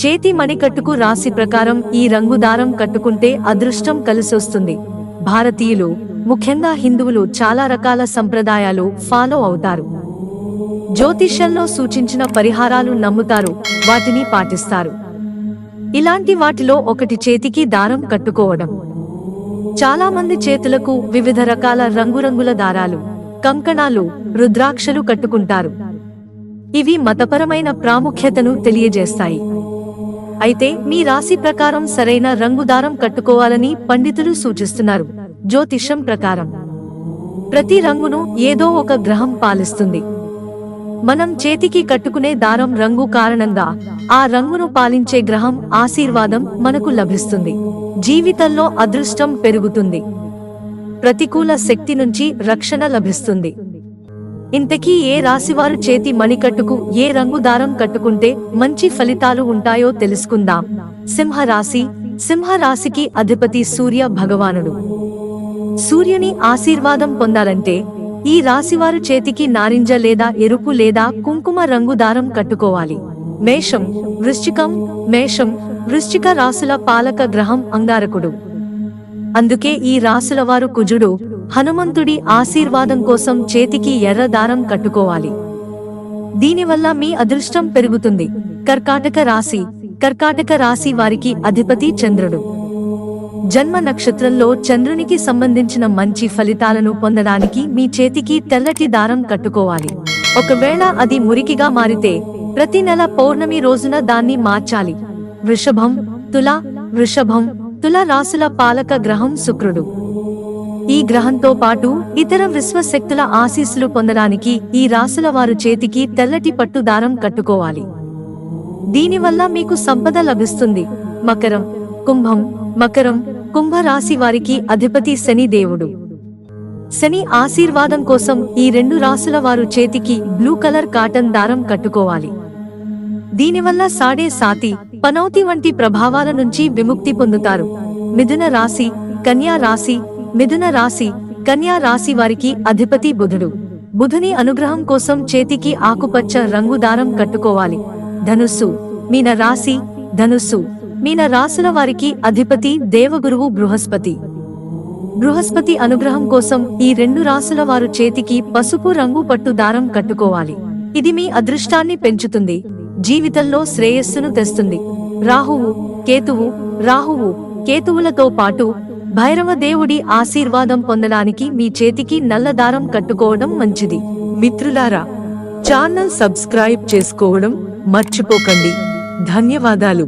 చేతి మణికట్టుకు రాశి ప్రకారం ఈ రంగు దారం కట్టుకుంటే అదృష్టం కలిసొస్తుంది. భారతీయులు, ముఖ్యంగా హిందువులు చాలా రకాల సంప్రదాయాలు ఫాలో అవుతారు. జ్యోతిష్యంలో సూచించిన పరిహారాలు నమ్ముతారు, వాటిని పాటిస్తారు. ఇలాంటి వాటిలో ఒకటి చేతికి దారం కట్టుకోవడం. చాలా మంది చేతులకు వివిధ రకాల రంగురంగుల దారాలు, కంకణాలు, రుద్రాక్షలు కట్టుకుంటారు. ఇవి మతపరమైన ప్రాముఖ్యతను తెలియజేస్తాయి. అయితే మీ రాశి ప్రకారం సరైన రంగు దారం కట్టుకోవాలని పండితులు సూచిస్తున్నారు. జ్యోతిషం ప్రకారం ప్రతి రంగును ఏదో ఒక గ్రహం పాలిస్తుంది. మనం చేతికి కట్టుకునే దారం రంగు కారణంగా ఆ రంగును పాలించే గ్రహం ఆశీర్వాదం మనకు లభిస్తుంది. జీవితంలో అదృష్టం పెరుగుతుంది. ప్రతికూల శక్తి నుంచి రక్షణ లభిస్తుంది. ఇంతకీ ఏ రాశివారు చేతి మణికట్టుకు ఏ రంగు దారం కట్టుకుంటే మంచి ఫలితాలు ఉంటాయో తెలుసుకుందాం. సింహరాశి. సింహరాశికి అధిపతి సూర్య భగవానుడు. సూర్యుని ఆశీర్వాదం పొందాలంటే ఈ రాశివారు చేతికి నారింజ లేదా ఎరుపు లేదా కుంకుమ రంగు దారం కట్టుకోవాలి. మేషం, వృశ్చికం. మేషం, వృశ్చిక రాశుల పాలక గ్రహం అంగారకుడు. అందుకే ఈ రాశుల వారు కుజుడు, హనుమంతుడి ఆశీర్వాదం కోసం చేతికి ఎర్ర దారం కట్టుకోవాలి. దీనివల్ల మీ అదృష్టం పెరుగుతుంది. కర్కాటక రాశి. కర్కాటక రాశి వారికి అధిపతి చంద్రుడు. జన్మ నక్షత్రంలో చంద్రునికి సంబంధించిన మంచి ఫలితాలను పొందడానికి మీ చేతికి తెల్లటి దారం కట్టుకోవాలి. ఒకవేళ అది మురికిగా మారితే ప్రతి నెల పౌర్ణమి రోజున దాన్ని మార్చాలి. వృషభం, తుల. వృషభం, తుల రాశుల పాలక గ్రహం శుక్రుడు. ఈ గ్రహంతో పాటు ఇతర విశ్వశక్తుల ఆశీస్సులు పొందడానికి ఈ రాశుల వారు చేతికి తెల్లటి పట్టు దారం కట్టుకోవాలి. దీనివల్ల మీకు సంపద లభిస్తుంది. మకరం, కుంభం. మకరం, కుంభ రాశి వారికి అధిపతి శని దేవుడు. శని ఆశీర్వాదం కోసం ఈ రెండు రాశుల వారు చేతికి బ్లూ కలర్ కాటన్ దారం కట్టుకోవాలి. దీనివల్ల సాడే సాతి, పనౌతి వంటి ప్రభావాల నుంచి విముక్తి పొందుతారు. మిథున రాశి. కన్యా రాశి. మిథున రాశి, కన్యా రాశి వారికి అధిపతి బుధుడు. బుధుని అనుగ్రహం కోసం చేతికి ఆకుపచ్చ రంగు దారం కట్టుకోవాలి. ధనుస్సు. మీన రాశి. ధనుస్సు, మీన రాశుల వారికి అధిపతి దేవగురువు బృహస్పతి. బృహస్పతి అనుగ్రహం కోసం ఈ రెండు రాశుల వారు చేతికి పసుపు రంగు పట్టు దారం కట్టుకోవాలి. ఇది మీ అదృష్టాన్ని పెంచుతుంది. జీవితంలో శ్రేయస్సును తెస్తుంది. రాహువు, కేతువు. రాహువు, కేతువులతో పాటు భైరవ దేవుడి ఆశీర్వాదం పొందడానికి మీ చేతికి నల్ల దారం కట్టుకోవడం మంచిది. మిత్రులారా, ఛానల్ సబ్స్క్రైబ్ చేసుకోవడం మర్చిపోకండి. ధన్యవాదాలు.